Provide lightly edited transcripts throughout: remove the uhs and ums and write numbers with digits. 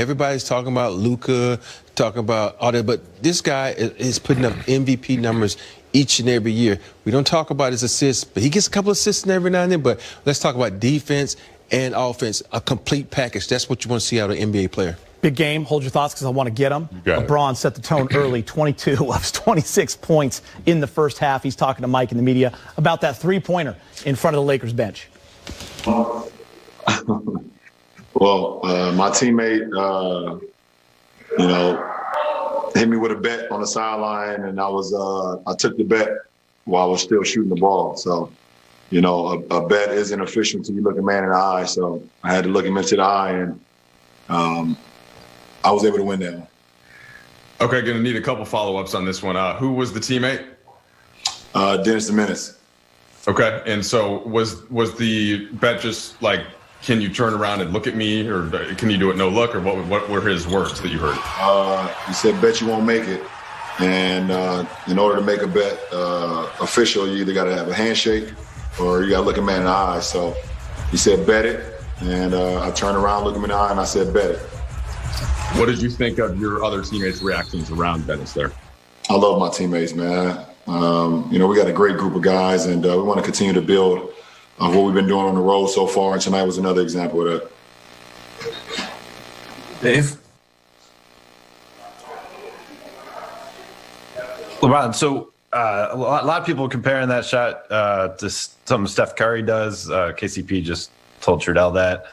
Everybody's talking about Luka, talking about all that, but this guy is putting up MVP numbers each and every year. We don't talk about his assists, but he gets a couple assists every now and then. But let's talk about defense and offense, a complete package. That's what you want to see out of an NBA player. Big game. Hold your thoughts because I want to get them. LeBron set the tone early, 22 of his 26 points in the first half. He's talking to Mike in the media about that three-pointer in front of the Lakers bench. Well, my teammate, hit me with a bet on the sideline, and I took the bet while I was still shooting the ball. So, a bet isn't official until you look a man in the eye. So I had to look him into the eye, and I was able to win that one. Okay, going to need a couple follow-ups on this one. Who was the teammate? Dennis the Menace. Okay, and so was the bet just like, can you turn around and look at me, or can you do it no look, or what were his words that you heard? He said, bet you won't make it. And in order to make a bet official, you either got to have a handshake or you got to look a man in the eye. So he said, bet it. And I turned around, looked him in the eye, and I said, bet it. What did you think of your other teammates' reactions around Dennis there? I love my teammates, man. We got a great group of guys, and we want to continue to build of what we've been doing on the road so far, and tonight was another example of that. Dave? LeBron, so a lot of people comparing that shot to something Steph Curry does. KCP just told Trudell that.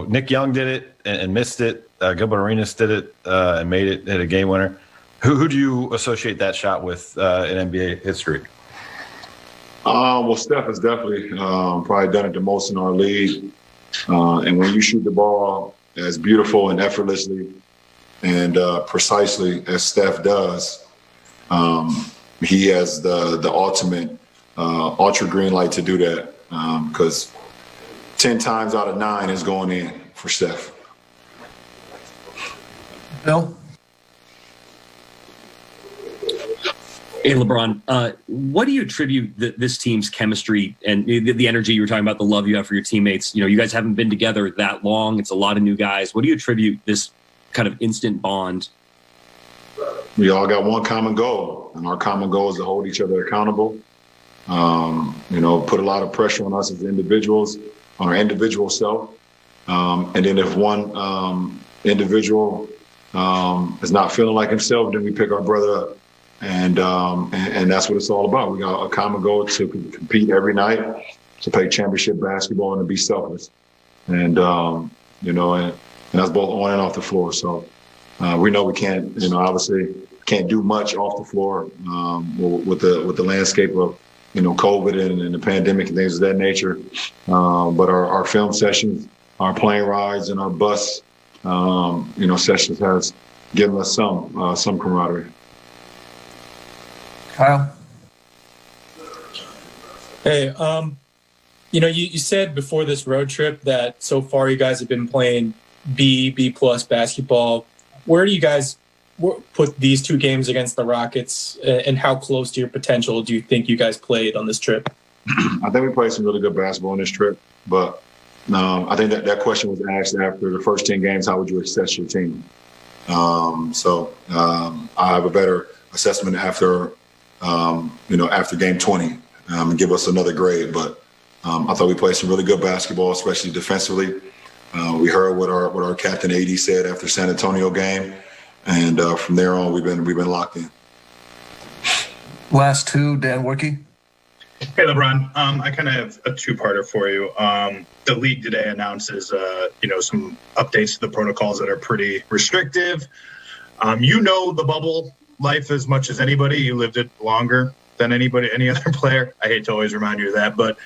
Nick Young did it and missed it. Gilbert Arenas did it and made it, hit a game winner. Who do you associate that shot with in NBA history? Well, Steph has definitely probably done it the most in our league. And when you shoot the ball as beautiful and effortlessly and precisely as Steph does, he has the ultimate ultra green light to do that, because 10 times out of 9 is going in for Steph. Bill? Hey, LeBron, what do you attribute this team's chemistry and the energy you were talking about, the love you have for your teammates? You guys haven't been together that long. It's a lot of new guys. What do you attribute this kind of instant bond? We all got one common goal, and our common goal is to hold each other accountable. Put a lot of pressure on us as individuals, on our individual self. And then if one individual is not feeling like himself, then we pick our brother up. And that's what it's all about. We got a common goal to compete every night, to play championship basketball, and to be selfless. And that's both on and off the floor. So we know we can't, obviously can't do much off the floor with the landscape of, COVID and the pandemic and things of that nature. But our film sessions, our plane rides, and our bus, sessions has given us some camaraderie. Kyle? Hey, you said before this road trip that so far you guys have been playing B+ basketball. Where do you guys put these two games against the Rockets, and how close to your potential do you think you guys played on this trip? I think we played some really good basketball on this trip, but I think that question was asked after the first 10 games, how would you assess your team? So I have a better assessment after game 20 and give us another grade. But I thought we played some really good basketball, especially defensively. We heard what our captain AD said after San Antonio game, and from there on we've been locked in. Last two, Dan Workey. Hey, LeBron. I kind of have a two-parter for you. The league today announces, some updates to the protocols that are pretty restrictive. The bubble life as much as anybody. You lived it longer than any other player. I hate to always remind you of that, but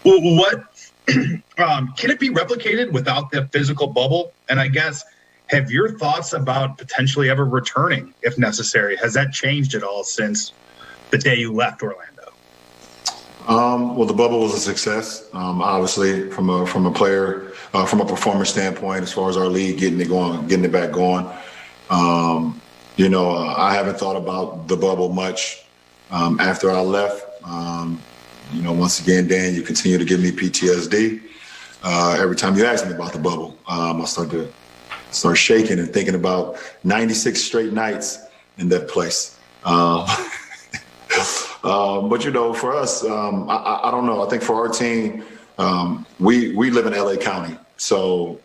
what can it be replicated without the physical bubble? And I guess, have your thoughts about potentially ever returning if necessary, has that changed at all since the day you left Orlando? Well, the bubble was a success. Obviously, from a player, from a performance standpoint, as far as our league getting it back going. I haven't thought about the bubble much after I left. Once again, Dan, you continue to give me PTSD. Every time you ask me about the bubble, I start to start shaking and thinking about 96 straight nights in that place. But, you know, for us, I don't know. I think for our team, we live in LA County. So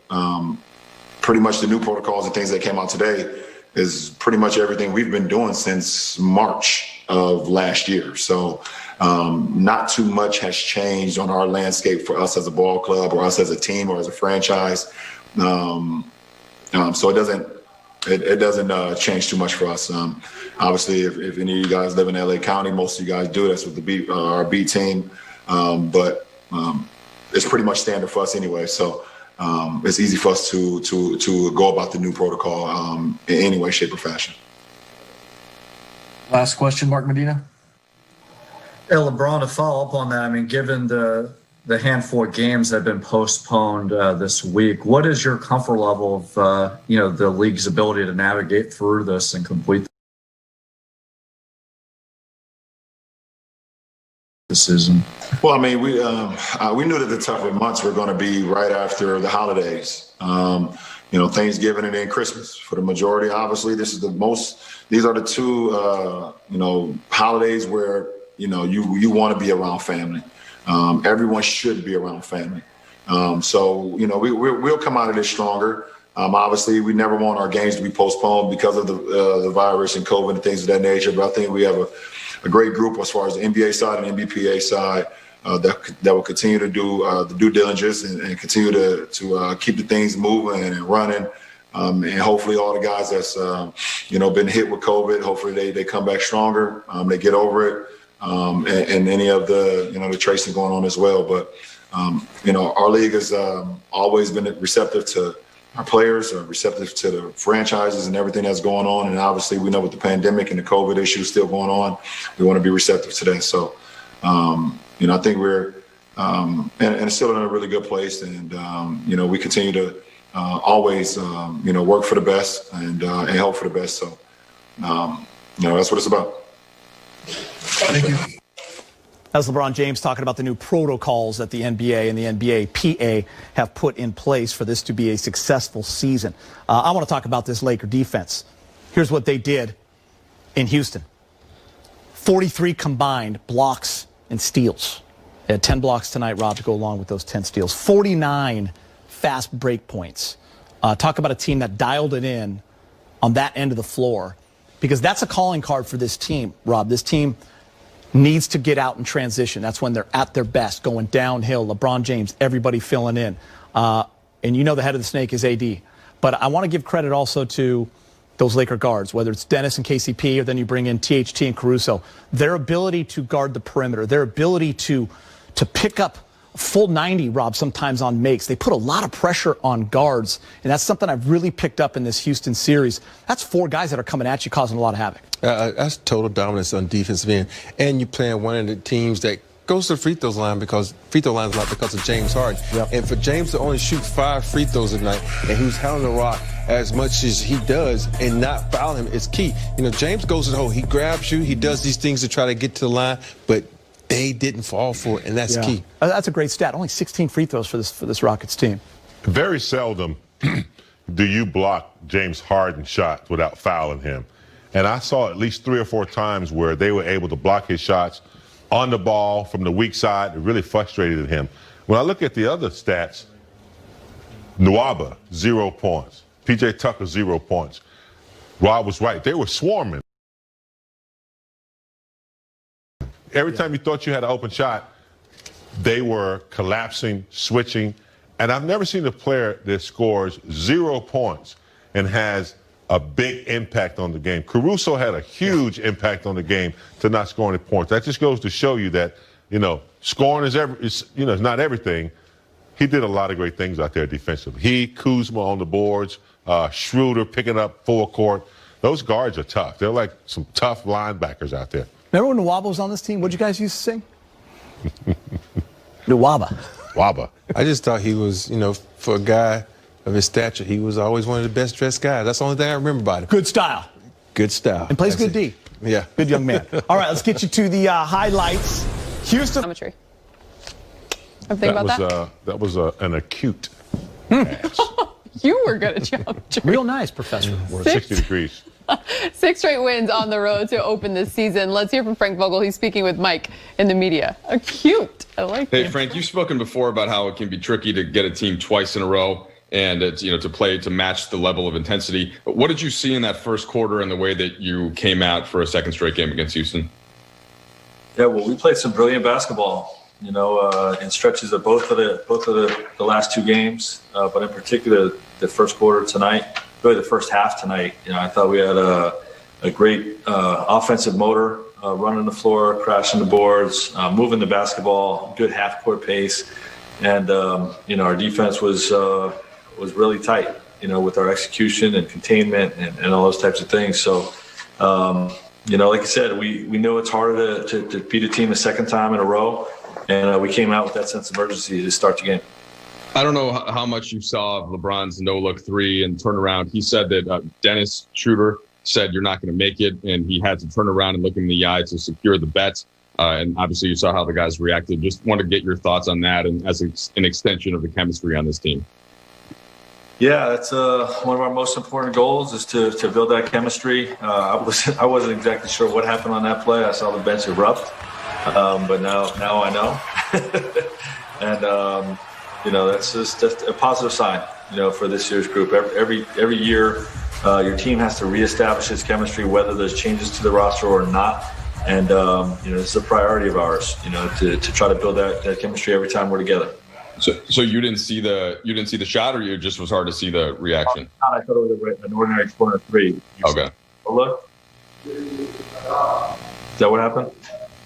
pretty much the new protocols and things that came out today is pretty much everything we've been doing since March of last year. So not too much has changed on our landscape for us as a ball club or us as a team or as a franchise. So it doesn't change too much for us. Obviously, if any of you guys live in LA County, most of you guys do. That's with our B team. But it's pretty much standard for us anyway. So it's easy for us to go about the new protocol in any way, shape, or fashion. Last question, Mark Medina. Hey, LeBron, to follow up on that, I mean, given the handful of games that have been postponed this week, what is your comfort level of the league's ability to navigate through this and complete the season? Well, I mean, we knew that the tougher months were going to be right after the holidays. Thanksgiving and then Christmas. For the majority, obviously, these are the two holidays where you want to be around family. Everyone should be around family. We'll come out of this stronger. Obviously, we never want our games to be postponed because of the virus and COVID and things of that nature. But I think we have a great group as far as the NBA side and NBPA side that will continue to do the due diligence and continue to keep the things moving and running. And hopefully all the guys that's been hit with COVID, hopefully they come back stronger. They get over it. And any of the tracing going on as well. But, our league has always been receptive to our players, receptive to the franchises and everything that's going on. And obviously we know with the pandemic and the COVID issue still going on, we want to be receptive to that. So, I think we're and still in a really good place. And, we continue to always, work for the best and hope for the best. So, that's what it's about. Thank you. That's LeBron James talking about the new protocols that the NBA and the NBA PA have put in place for this to be a successful season. I want to talk about this Laker defense. Here's what they did in Houston. 43 combined blocks and steals. They had 10 blocks tonight, Rob, to go along with those 10 steals. 49 fast break points. Talk about a team that dialed it in on that end of the floor, because that's a calling card for this team, Rob. This team needs to get out and transition. That's when they're at their best, going downhill. LeBron James, everybody filling in. And the head of the snake is AD. But I want to give credit also to those Laker guards, whether it's Dennis and KCP or then you bring in THT and Caruso. Their ability to guard the perimeter, their ability to pick up full 90, Rob, sometimes on makes. They put a lot of pressure on guards, and that's something I've really picked up in this Houston series. That's 4 guys that are coming at you, causing a lot of havoc. That's total dominance on defensive end. And you're playing one of the teams that goes to the free throws line because free throw line is not because of James Harden. Yep. And for James to only shoot 5 free throws a night and who's handling the rock as much as he does and not foul him is key. James goes to the hole. He grabs you. He does these things to try to get to the line, but they didn't fall for it, and that's key. That's a great stat. Only 16 free throws for this Rockets team. Very seldom do you block James Harden's shots without fouling him. And I saw at least 3 or 4 times where they were able to block his shots on the ball from the weak side. It really frustrated him. When I look at the other stats, Nwaba, 0 points. P.J. Tucker, 0 points. Rob was right. They were swarming. Every time you thought you had an open shot, they were collapsing, switching. And I've never seen a player that scores 0 points and has a big impact on the game. Caruso had a huge impact on the game to not score any points. That just goes to show you that, scoring is not everything. He did a lot of great things out there defensively. He, Kuzma on the boards, Schroeder picking up full court. Those guards are tough. They're like some tough linebackers out there. Remember when Nwaba was on this team? What'd you guys used to sing? Nwaba. Waba. I just thought he was, for a guy of his stature, he was always one of the best dressed guys. That's the only thing I remember about him. Good style. Good style. And plays good D. Yeah. Good young man. All right, let's get you to the highlights. Houston. Geometry. I'm thinking about that. That was an acute pass. you were going to jump. Real nice, Professor. We're 60 degrees. 6 straight wins on the road to open this season. Let's hear from Frank Vogel. He's speaking with Mike in the media. Cute. I like Hey, it. Frank, you've spoken before about how it can be tricky to get a team twice in a row and it's, to play to match the level of intensity. But what did you see in that first quarter and the way that you came out for a second straight game against Houston? Yeah, well, we played some brilliant basketball, in stretches of both of the last 2 games, but in particular the first quarter tonight, really the first half tonight. I thought we had a great offensive motor, running the floor, crashing the boards, moving the basketball, good half-court pace, and our defense was really tight, with our execution and containment and all those types of things. So. Like I said, we know it's harder to beat a team a second time in a row, and we came out with that sense of urgency to start the game. I don't know how much you saw of LeBron's no-look 3 and turnaround. He said that Dennis Schroeder said you're not going to make it, and he had to turn around and look him in the eye to secure the bet. And obviously you saw how the guys reacted. Just want to get your thoughts on that and as an extension of the chemistry on this team. Yeah, that's one of our most important goals is to build that chemistry. I wasn't exactly sure what happened on that play. I saw the bench erupt, but now I know. And that's just a positive sign, for this year's group. Every year, your team has to reestablish its chemistry, whether there's changes to the roster or not. And it's a priority of ours, to try to build that chemistry every time we're together. So you didn't see the shot, or you just was hard to see the reaction? I thought it was an ordinary corner 3. Okay. Look. Is that what happened?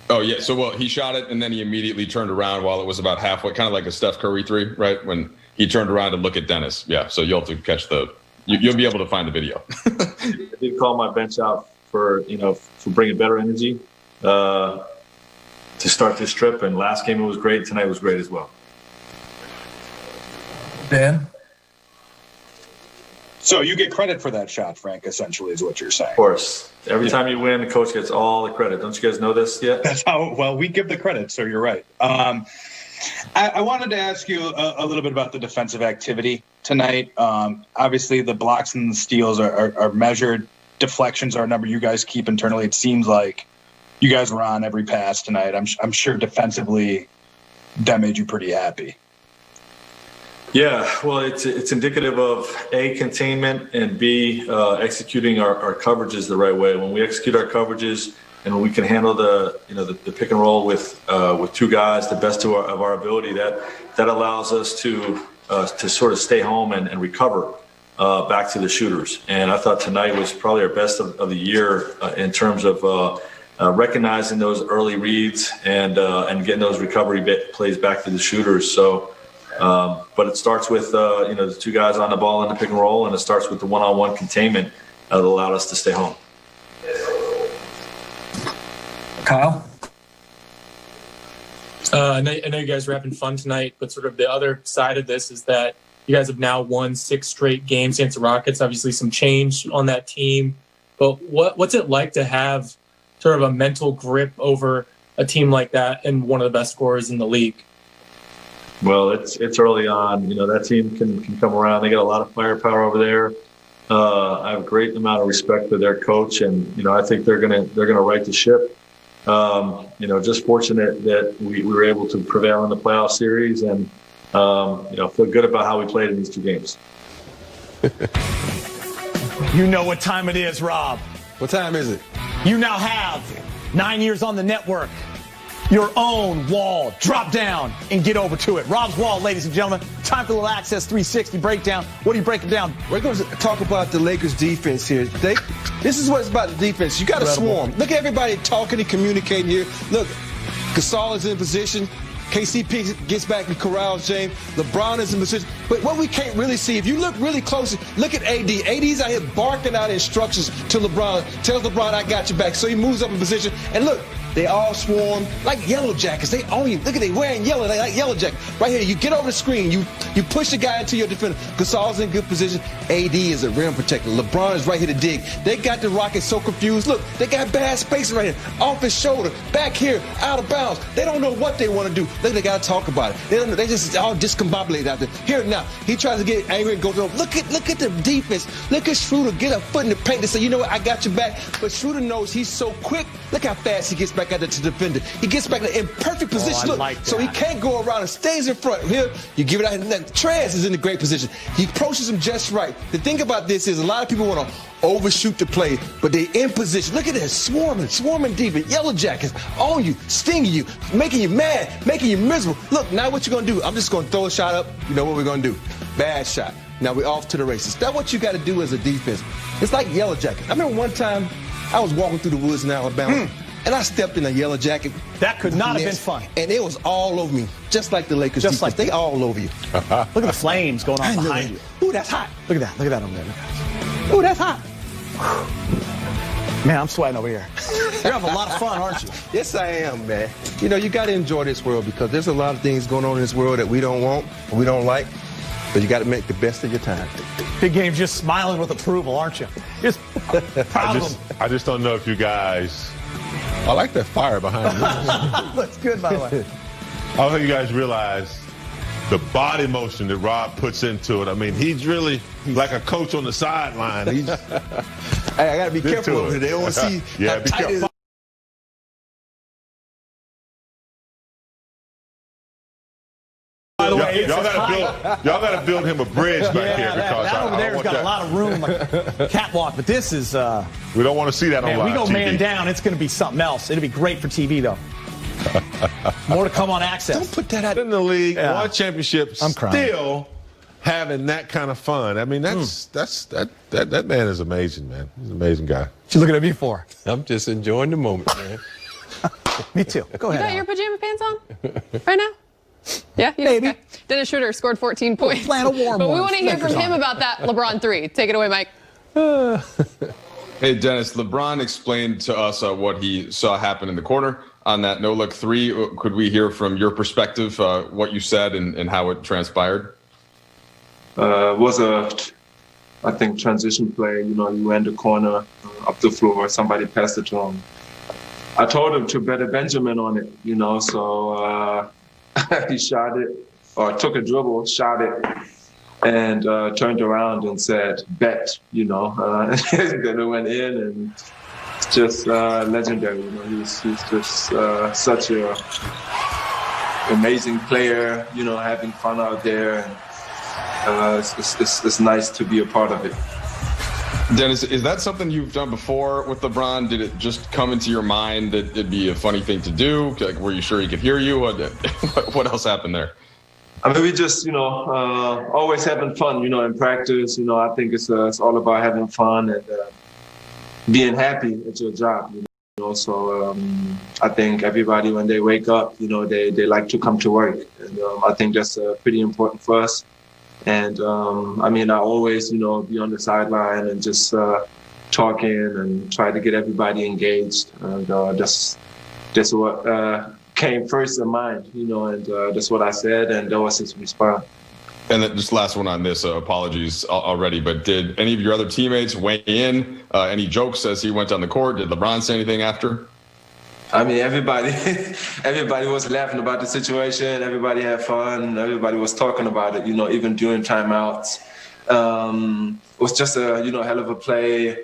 Oh yeah. So he shot it and then he immediately turned around while it was about halfway, kind of like a Steph Curry 3, right? When he turned around to look at Dennis. Yeah. So you'll have to catch you'll be able to find the video. I did call my bench out for bringing better energy to start this trip. And last game it was great. Tonight was great as well. Dan? So you get credit for that shot, Frank, essentially is what you're saying. Of course. Every time you win, the coach gets all the credit. Don't you guys know this yet? That's how, we give the credit, so you're right. I wanted to ask you a little bit about the defensive activity tonight. Obviously, the blocks and the steals are measured. Deflections are a number you guys keep internally. It seems like you guys were on every pass tonight. I'm sure defensively that made you pretty happy. Yeah, well, it's indicative of A, containment, and B, executing our coverages the right way. When we execute our coverages and when we can handle the pick and roll with 2 guys, the best of our ability, that allows us to sort of stay home and recover back to the shooters. And I thought tonight was probably our best of the year in terms of recognizing those early reads and getting those recovery plays back to the shooters. So. But it starts with the 2 guys on the ball in the pick and roll, and it starts with the one-on-one containment that allowed us to stay home. Kyle? I know you guys are having fun tonight, but sort of the other side of this is that you guys have now won 6 straight games against the Rockets. Obviously some change on that team, but what's it like to have sort of a mental grip over a team like that and one of the best scorers in the league? Well, it's early on. That team can come around. They got a lot of firepower over there. I have a great amount of respect for their coach, and I think they're gonna right the ship. Just fortunate that we were able to prevail in the playoff series, and feel good about how we played in these 2 games. You know what time it is, Rob. What time is it? You now have 9 years on the network. Your own wall. Drop down and get over to it. Rob's Wall, ladies and gentlemen. Time for a little Access 360 breakdown. What do you break it down? We're going to talk about the Lakers defense here. This is what it's about, the defense. You got to swarm. Look at everybody talking and communicating here. Look, Gasol is in position. KCP gets back and corrals James. LeBron is in position. But what we can't really see, if you look really closely, look at AD. AD's out here barking out instructions to LeBron. Tells LeBron, I got your back. So he moves up in position. And look, They all swarm like yellow jackets. They own you. Look at they wearing yellow. They like yellow jacket. Right here, you get over the screen. You push the guy into your defender. Gasol's in good position. AD is a rim protector. LeBron is right here to dig. They got the Rockets so confused. Look, they got bad spacing right here. Off his shoulder. Back here. Out of bounds. They don't know what they want to do. They got to talk about it. They don't know. They just all discombobulated out there. Here now, he tries to get angry and go to look at the defense. Look at Schroeder get a foot in the paint and say, you know what, I got your back. But Schroeder knows he's so quick. Look how fast he gets back out there to the defender. He gets back in perfect position. Look, like so he can't go around and stays in front. Here, you give it out. Trez is in a great position. He approaches him just right. The thing about this is a lot of people want to overshoot the play, but they're in position. Look at this, swarming deep in yellow jackets on you, stinging you, making you mad, making you miserable. Look, now what you're going to do, I'm just going to throw a shot up. You know what we're going to do? Bad shot. Now we're off to the races. That's what you got to do as a defense. It's like yellow jackets. I remember one time I was walking through the woods in Alabama, and I stepped in a yellow jacket. That could not have been fun. And it was all over me, just like the Lakers defense. Like they all over you. Look at the flames going on behind you. Ooh, that's hot. Look at that. Look at that over there. Ooh, that's hot. Man, I'm sweating over here. You're having a lot of fun, aren't you? Yes, I am, man. You know, you got to enjoy this world because there's a lot of things going on in this world that we don't want, or we don't like. But you got to make the best of your time. Big Game's just smiling with approval, aren't you? Just proud of him. I just don't know if you guys. I like that fire behind you. Looks good, by the way. I don't think you guys realize the body motion that Rob puts into it. I mean, he's really like a coach on the sideline. Hey, I got to be careful over here. They don't want to see yeah, how be tight careful. it is. By the way, y'all got to build him a bridge back here because that over there's got a lot of room, like a catwalk. But this is we don't want to see that on live we go TV. Man down. It's going to be something else. It'll be great for TV though. More to come on Access. Don't put that out in the league. One championship. I'm crying. Still having that kind of fun. I mean, that man is amazing, man. He's an amazing guy. What you looking at me for? I'm just enjoying the moment, man. Me too. Go ahead. You got your pajama pants on right now? Yeah, maybe. Okay. Dennis Schroeder scored 14 points. Flannel warm but we ones. want to hear from him about that LeBron 3. Take it away, Mike. Hey, Dennis, LeBron explained to us what he saw happen in the corner on that no-look 3. Could we hear from your perspective what you said and how it transpired? It was I think, transition play. You know, you went the corner, up the floor, somebody passed it to him. I told him to bet a Benjamin on it, you know, so he shot it, or took a dribble, shot it, and turned around and said, bet, you know. Then it went in, and it's just legendary, you know. He's just such a amazing player, you know, having fun out there. And it's nice to be a part of it. Dennis, is that something you've done before with LeBron? Did it just come into your mind that it'd be a funny thing to do? Like, were you sure he could hear you? What else happened there? I mean, we just, you know, always having fun, you know, in practice. You know, I think it's all about having fun and being happy at your job, you know. So I think everybody, when they wake up, you know, they like to come to work. And I think that's pretty important for us. And I mean, I always, you know, be on the sideline and just talking and try to get everybody engaged. And that's what came first in mind, you know, and that's what I said, and that was his response. And then just last one on this, apologies already, but did any of your other teammates weigh in? Any jokes as he went on the court? Did LeBron say anything after? I mean, everybody was laughing about the situation. Everybody had fun. Everybody was talking about it, you know, even during timeouts. It was just a, you know, hell of a play.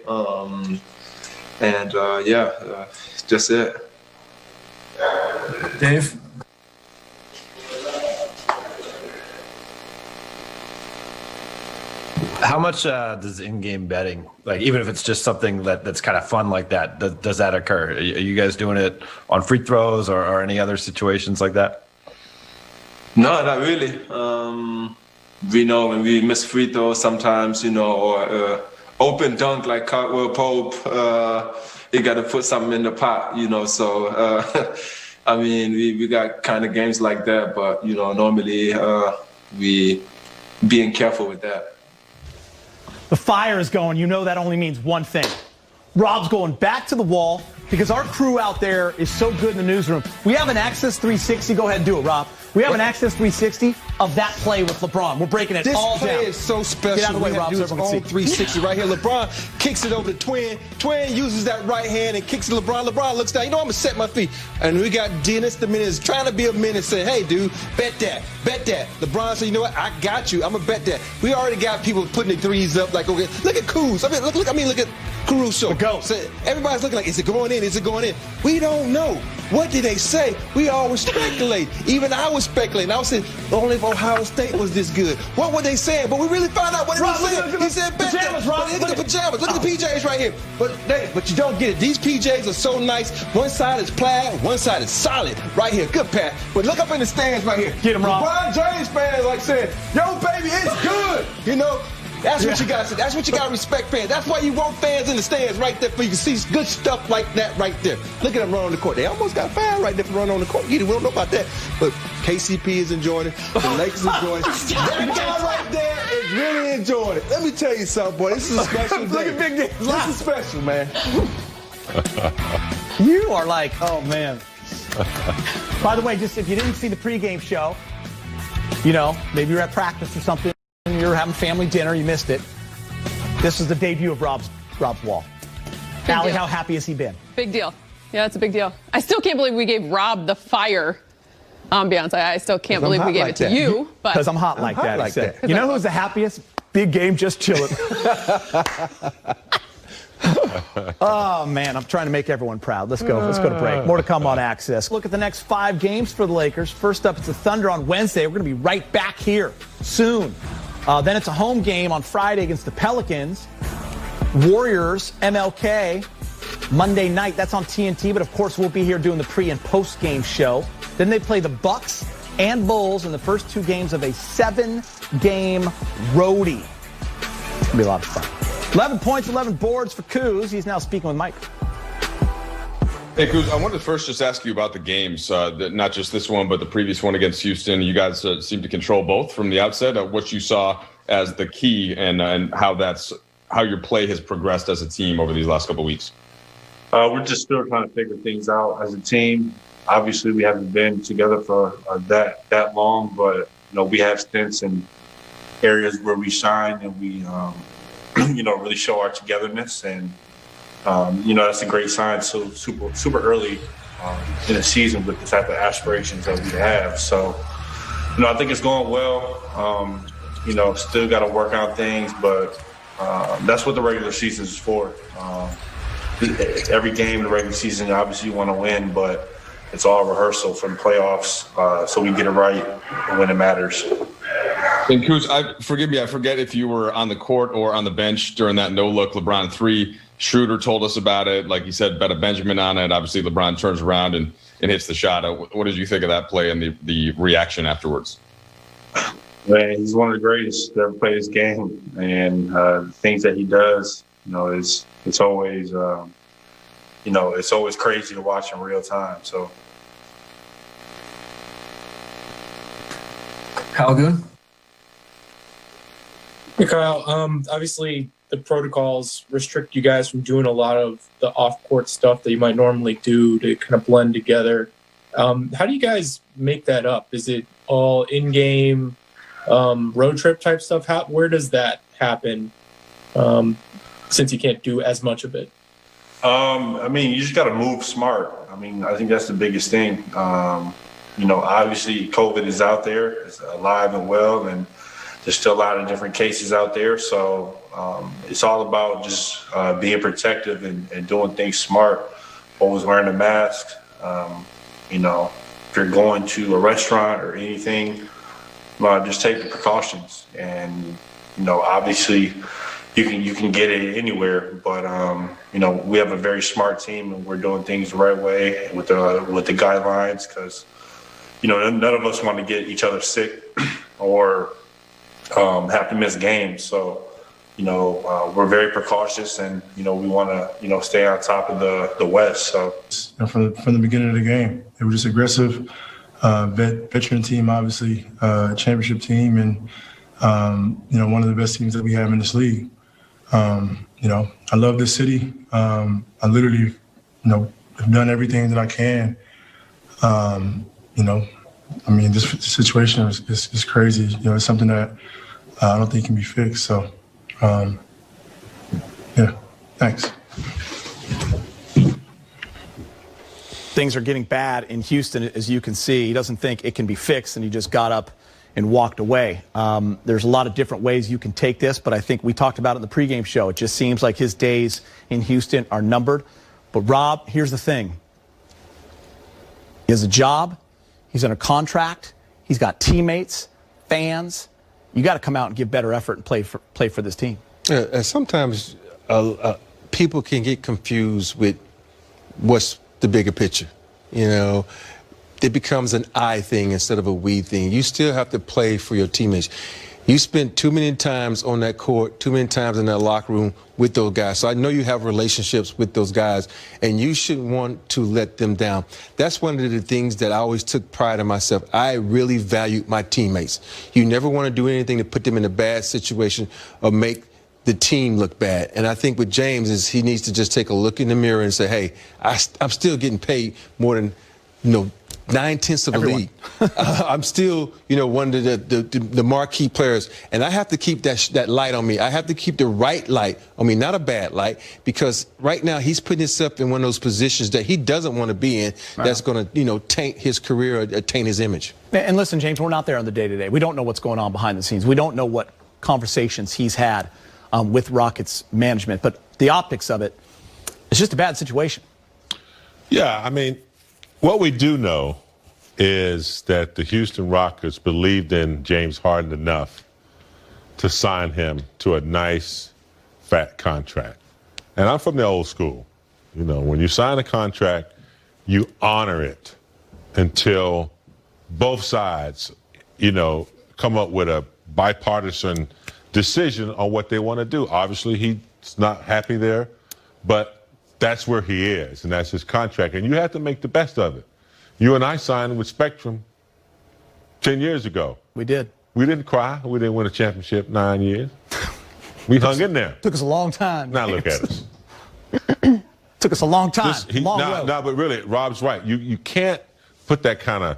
Just it. Dave? How much does in-game betting, like even if it's just something that's kind of fun like that, does that occur? Are you guys doing it on free throws or any other situations like that? No, not really. We know when we miss free throws sometimes, you know, or open dunk like Caldwell Pope, you got to put something in the pot, you know. So, I mean, we got kind of games like that, but, you know, normally we being careful with that. The fire is going. You know that only means one thing. Rob's going back to the wall, because our crew out there is so good in the newsroom. We have an Access 360. Go ahead and do it, Rob. We have an Access 360 of that play with LeBron. We're breaking it all down. This play is so special. Get out of the way, we have Rob, to do so his everyone own can see. 360 right here. LeBron kicks it over to Twin. Twin uses that right hand and kicks it to LeBron. LeBron looks down. You know, I'm going to set my feet. And we got Dennis the Menace trying to be a menace, saying, hey, dude, bet that. Bet that. LeBron said, you know what? I got you. I'm going to bet that. We already got people putting their threes up. Like, okay, look at Kuz. Look at Caruso. So everybody's looking like, is it going in? Is it going in? We don't know. What did they say? We always speculate. Even I was speculating. I was saying, only if Ohio State was this good. What were they saying? But we really found out what he was saying. He said, bet that. Look at the pajamas. Look at the PJs right here. But you don't get it. These PJs are so nice. One side is plaid, one side is solid. Right here. Good pass. But look up in the stands right here. Get him, Rob. LeBron James fans like saying, yo, baby, it's good. You know? That's what you got to say. That's what you got to respect fans. That's why you want fans in the stands right there, for you can see good stuff like that right there. Look at them run on the court. They almost got fouled right there for running on the court. We don't know about that. But KCP is enjoying it. The Lakers enjoying it. That guy right there is really enjoying it. Let me tell you something, boy. This is a special day. Look at Big Dick. This is special, man. You are like, oh, man. By the way, just if you didn't see the pregame show, you know, maybe you're at practice or something. You're having family dinner, you missed it. This is the debut of Rob's wall. Allie, how happy has he been? Big deal. Yeah, it's a big deal. I still can't believe we gave Rob the fire ambiance. I still can't believe we gave it to you. Because I'm hot like that. You know who's the happiest? Big game, just chilling. Oh, man, I'm trying to make everyone proud. Let's go to break. More to come on Access. Look at the next 5 games for the Lakers. First up, it's the Thunder on Wednesday. We're going to be right back here soon. Then it's a home game on Friday against the Pelicans. Warriors, MLK, Monday night. That's on TNT, but of course we'll be here doing the pre- and post-game show. Then they play the Bucks and Bulls in the first 2 games of a 7-game roadie. It's going to be a lot of fun. 11 points, 11 boards for Kuz. He's now speaking with Mike. Hey, Kuz, I wanted to first just ask you about the games, not just this one, but the previous one against Houston. You guys seem to control both from the outset. What you saw as the key and how your play has progressed as a team over these last couple of weeks. We're just still trying to figure things out as a team. Obviously, we haven't been together for that long, but we have stints in areas where we shine and we really show our togetherness, and that's a great sign. So super early in the season with the type of aspirations that we have. So I think it's going well. Still got to work on things, but that's what the regular season is for. Every game in the regular season, obviously you want to win, but it's all rehearsal for the playoffs, so we get it right when it matters. And Kuz, forgive me, I forget if you were on the court or on the bench during that no-look LeBron 3. Schroeder told us about it. Like he said, bet a Benjamin on it. Obviously, LeBron turns around and hits the shot. What did you think of that play and the reaction afterwards? Man, he's one of the greatest to ever play this game. And the things that he does, it's always, it's always crazy to watch in real time. So, Kyle Goon? Hey, Kyle, obviously the protocols restrict you guys from doing a lot of the off-court stuff that you might normally do to kind of blend together. How do you guys make that up? Is it all in-game road trip type stuff? Where does that happen since you can't do as much of it? You just got to move smart. I think that's the biggest thing. Obviously COVID is out there. It's alive and well, and there's still a lot of different cases out there. So it's all about just being protective and doing things smart, always wearing a mask. If you're going to a restaurant or anything, just take the precautions. And, obviously you can get it anywhere, but, we have a very smart team and we're doing things the right way with the guidelines, because, none of us want to get each other sick or have to miss games. So, we're very precautious, and we want to stay on top of the West. So from the beginning of the game, they were just aggressive, veteran team, obviously, championship team, and one of the best teams that we have in this league. I love this city. I literally have done everything that I can. I mean, this situation is crazy. It's something that I don't think can be fixed. So, yeah, thanks. Things are getting bad in Houston, as you can see. He doesn't think it can be fixed, and he just got up and walked away. There's a lot of different ways you can take this, but I think we talked about it in the pregame show. It just seems like his days in Houston are numbered. But, Rob, here's the thing. He has a job. He's under contract. He's got teammates, fans. You got to come out and give better effort and play for this team. Sometimes people can get confused with what's the bigger picture. It becomes an I thing instead of a we thing. You still have to play for your teammates. You spent too many times on that court, too many times in that locker room with those guys. So I know you have relationships with those guys, and you shouldn't want to let them down. That's one of the things that I always took pride in myself. I really valued my teammates. You never want to do anything to put them in a bad situation or make the team look bad. And I think with James is he needs to just take a look in the mirror and say, hey, I'm still getting paid more than, 9/10 of the league. I'm still, one of the marquee players, and I have to keep that light on me. I have to keep the right light on me, not a bad light, because right now he's putting himself in one of those positions that he doesn't want to be in. Wow. That's going to, taint his career or taint his image. And listen, James, we're not there on the day-to-day. We don't know what's going on behind the scenes. We don't know what conversations he's had with Rockets management, but the optics of it, it's just a bad situation. Yeah, I mean, what we do know is that the Houston Rockets believed in James Harden enough to sign him to a nice, fat contract. And I'm from the old school. When you sign a contract, you honor it until both sides, come up with a bipartisan decision on what they want to do. Obviously, he's not happy there, but that's where he is, and that's his contract. And you have to make the best of it. You and I signed with Spectrum 10 years ago. We did. We didn't cry. We didn't win a championship 9 years. We hung in there. Took us a long time. Now look at us. Took us a long time. No, but really, Rob's right. You can't put that kind of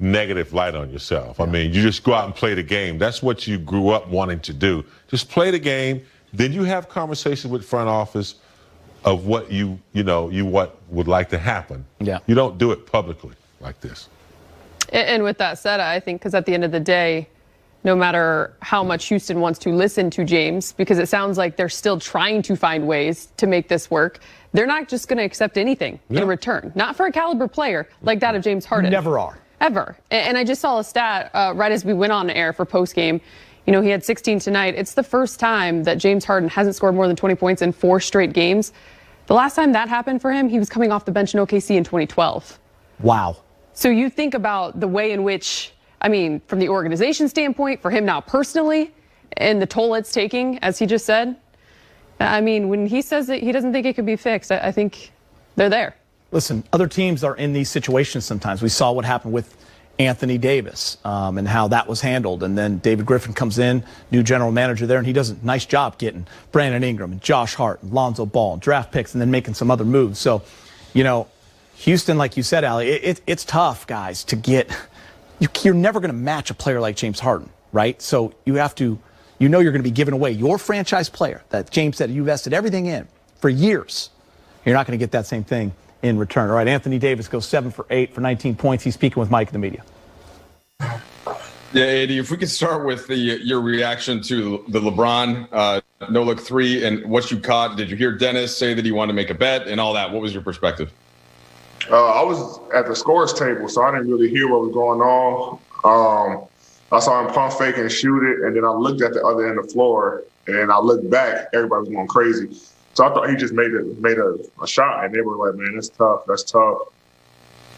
negative light on yourself. Yeah. I mean, you just go out and play the game. That's what you grew up wanting to do. Just play the game. Then you have conversations with front office of what you would like to happen. Yeah. You don't do it publicly like this. And with that said, I think because at the end of the day, no matter how much Houston wants to listen to James, because it sounds like they're still trying to find ways to make this work, they're not just going to accept anything in return. Not for a caliber player like that of James Harden. Never are. Ever. And I just saw a stat right as we went on air for postgame. He had 16 tonight. It's the first time that James Harden hasn't scored more than 20 points in 4 straight games. The last time that happened for him, he was coming off the bench in OKC in 2012. Wow. So you think about the way in which, from the organization standpoint, for him now personally, and the toll it's taking, as he just said. When he says that he doesn't think it could be fixed, I think they're there. Listen, other teams are in these situations sometimes. We saw what happened with Anthony Davis and how that was handled. And then David Griffin comes in, new general manager there, and he does a nice job getting Brandon Ingram and Josh Hart and Lonzo Ball and draft picks and then making some other moves. So, Houston, like you said, Allie, it's tough, guys, to get – you're never going to match a player like James Harden, right? So you have to – you're going to be giving away your franchise player that James said you invested everything in for years. You're not going to get that same thing in return. All right, Anthony Davis goes 7 for 8 for 19 points. He's speaking with Mike in the media. Yeah, Eddie, if we could start with your reaction to the LeBron no-look 3 and what you caught. Did you hear Dennis say that he wanted to make a bet and all that? What was your perspective? I was at the scores table, so I didn't really hear what was going on. I saw him pump fake and shoot it, and then I looked at the other end of the floor, and I looked back. Everybody was going crazy. So I thought he just made a shot, and they were like, man, that's tough. That's tough.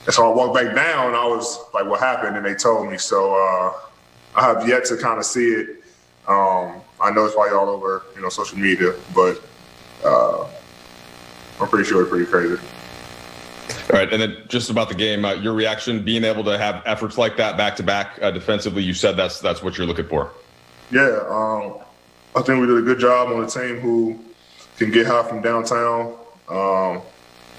And so I walked back down, and I was like, what happened? And they told me. So I have yet to kind of see it. I know it's probably all over, social media, but I'm pretty sure it's pretty crazy. All right, and then just about the game, your reaction, being able to have efforts like that back-to-back defensively, you said that's what you're looking for. Yeah, I think we did a good job on a team who can get high from downtown.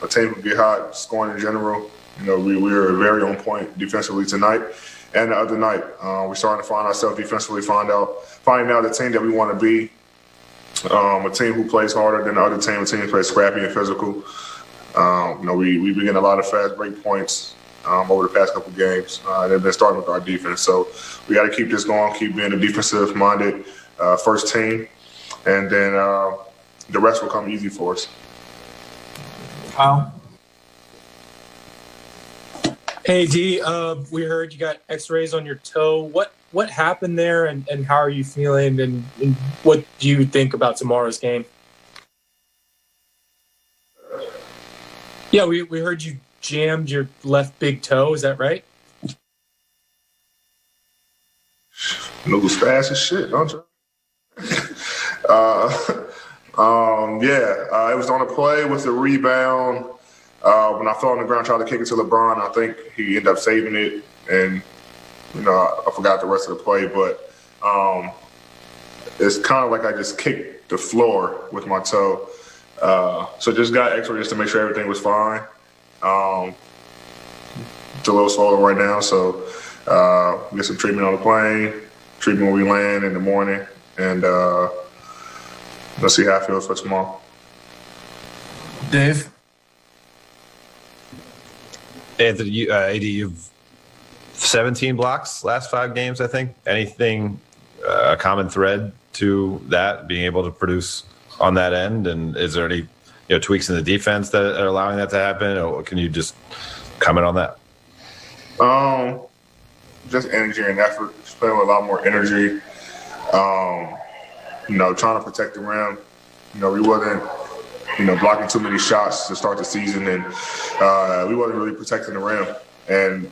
a team who get hot scoring in general. You know, we were very on point defensively tonight and the other night. We're starting to find ourselves defensively, finding out the team that we want to be. A team who plays harder than the other team, a team who plays scrappy and physical. You know, we've been getting a lot of fast break points over the past couple games. They've been starting with our defense. So we got to keep this going, keep being a defensive-minded first team, and then the rest will come easy for us. Kyle? Hey, D, we heard you got x-rays on your toe. What happened there, and how are you feeling, and what do you think about tomorrow's game? Yeah, we heard you jammed your left big toe. It right? Moves fast as shit, don't you? It was on a play with the rebound. When I fell on the ground, tried to kick it to LeBron. I think he ended up saving it, and you know I forgot the rest of the play. But it's kind of like I just kicked the floor with my toe. So just got x-rays to make sure everything was fine. It's a little swollen right now, so get some treatment on the plane, treatment when we land in the morning, and let's see how it feels for tomorrow. Dave? Anthony, AD, you've 17 blocks last 5 games, I think. Anything, a common thread to that, being able to produce on that end? And is there any tweaks in the defense that are allowing that to happen? Or can you just comment on that? Just energy and effort. Just playing with a lot more energy. Trying to protect the rim. We wasn't, blocking too many shots to start the season, and we wasn't really protecting the rim. And,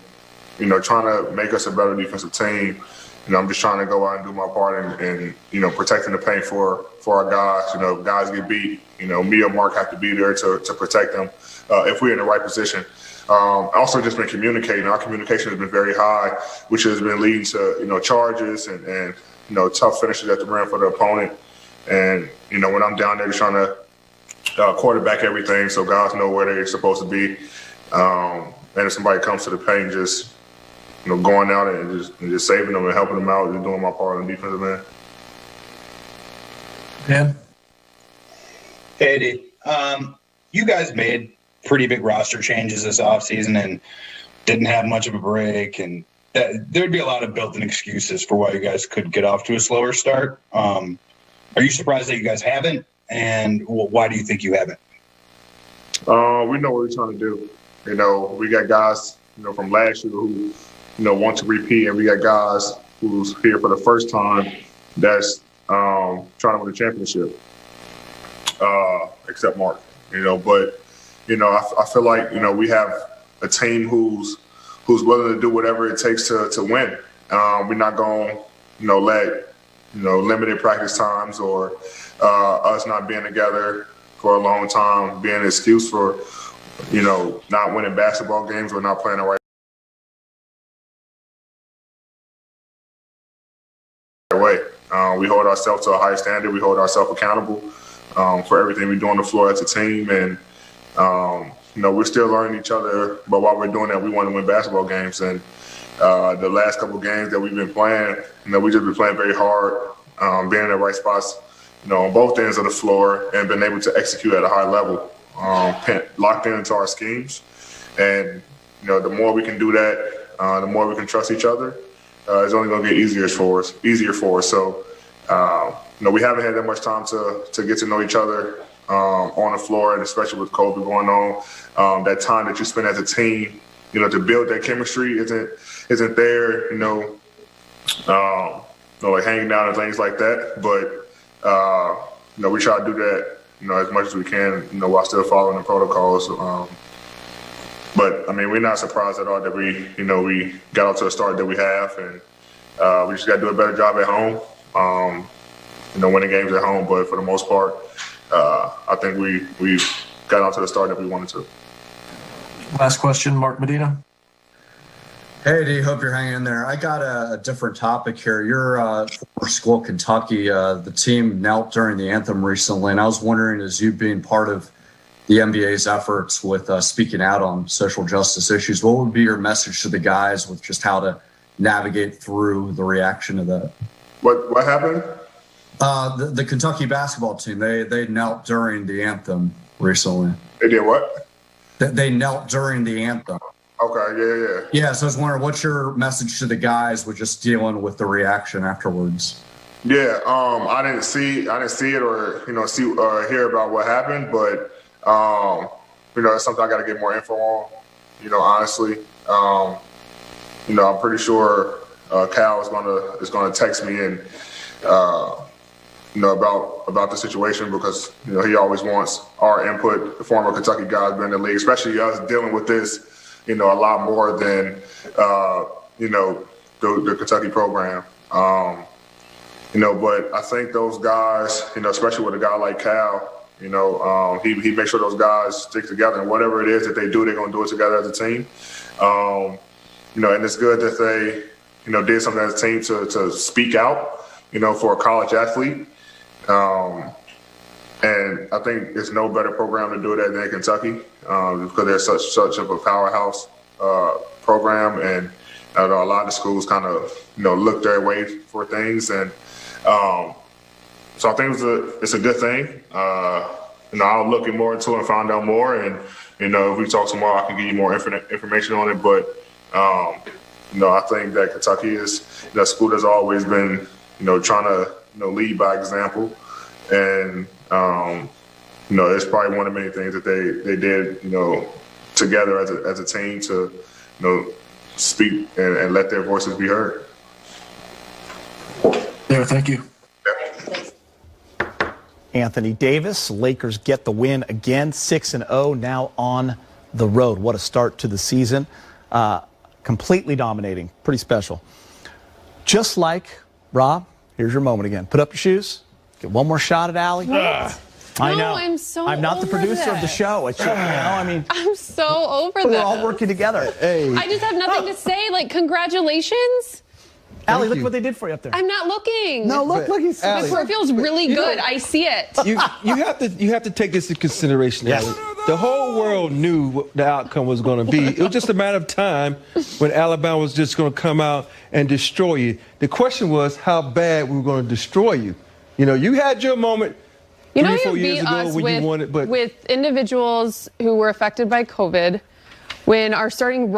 trying to make us a better defensive team. I'm just trying to go out and do my part and protecting the paint for our guys. Guys get beat. Me or Mark have to be there to protect them if we're in the right position. Also just been communicating. Our communication has been very high, which has been leading to, charges and tough finishes at the rim for the opponent. And, when I'm down there just trying to quarterback everything so guys know where they're supposed to be. And if somebody comes to the paint, just, going out and just saving them and helping them out, just doing my part on the defensive end. Dan? Hey, Eddie. You guys made pretty big roster changes this offseason and didn't have much of a break, and there'd be a lot of built-in excuses for why you guys could get off to a slower start. Are you surprised that you guys haven't, and why do you think you haven't? We know what we're trying to do. We got guys, from last year who, want to repeat, and we got guys who's here for the first time that's trying to win the championship, except Mark, but, I feel like, we have a team who's willing to do whatever it takes to win. We're not going to, let, limited practice times or us not being together for a long time being an excuse for, not winning basketball games or not playing the right way. We hold ourselves to a high standard. We hold ourselves accountable for everything we do on the floor as a team. And, we're still learning each other. But while we're doing that, we want to win basketball games. And the last couple of games that we've been playing, we just been playing very hard, being in the right spots, on both ends of the floor and been able to execute at a high level, locked into our schemes. And, the more we can do that, the more we can trust each other. It's only going to get easier for us. So, we haven't had that much time to get to know each other on the floor, and especially with COVID going on. That time that you spend as a team, to build that chemistry isn't there. Like hanging out and things like that. But we try to do that, as much as we can, while still following the protocols. But I mean, we're not surprised at all that we got off to the start that we have, and we just got to do a better job at home. Winning games at home. But for the most part, I think we got off to the start that we wanted to. Last question, Mark Medina. Hey, D, hope you're hanging in there. I got a different topic here. Your former school, Kentucky, the team knelt during the anthem recently, and I was wondering, as you being part of the NBA's efforts with speaking out on social justice issues. What would be your message to the guys with just how to navigate through the reaction to that? What happened? The Kentucky basketball team, they knelt during the anthem recently. They did what? They knelt during the anthem. Okay, yeah. Yeah, so I was wondering, what's your message to the guys with just dealing with the reaction afterwards? Yeah, I didn't see it or hear about what happened, but it's something I got to get more info on. Honestly, I'm pretty sure Cal is gonna text me and about the situation because he always wants our input. The former Kentucky guys been in the league, especially us dealing with this, a lot more than the Kentucky program. But I think those guys, especially with a guy like Cal, he makes sure those guys stick together, and whatever it is that they do, they're going to do it together as a team. And it's good that they, did something as a team to speak out, for a college athlete. And I think there's no better program to do that than Kentucky because they're such of a powerhouse program, and a lot of schools kind of look their way for things, and so I think it's a good thing. I'll look more into it and find out more, and if we talk tomorrow, I can give you more information on it. But I think that Kentucky is a school that's always been trying to lead by example, and it's probably one of many things that they did together as a team to speak and let their voices be heard. Yeah, thank you. Anthony Davis, Lakers get the win again, 6-0, now on the road. What a start to the season. Completely dominating, pretty special. Just like, Rob, here's your moment again. Put up your shoes, get one more shot at Allie. I know. I'm not the producer of the show. It's just, I'm so over we're this. all working together. Hey. I just have nothing to say. Congratulations. Allie, look what they did for you up there. I'm not looking. No, look, he's my core feels really good. I see it. You have to take this into consideration, Yes. Allie. The whole world knew what the outcome was going to be. It was just a matter of time when Alabama was just going to come out and destroy you. The question was how bad we were going to destroy you. You had your moment. You 4 beat years ago us when you won it, but with individuals who were affected by COVID, when our starting run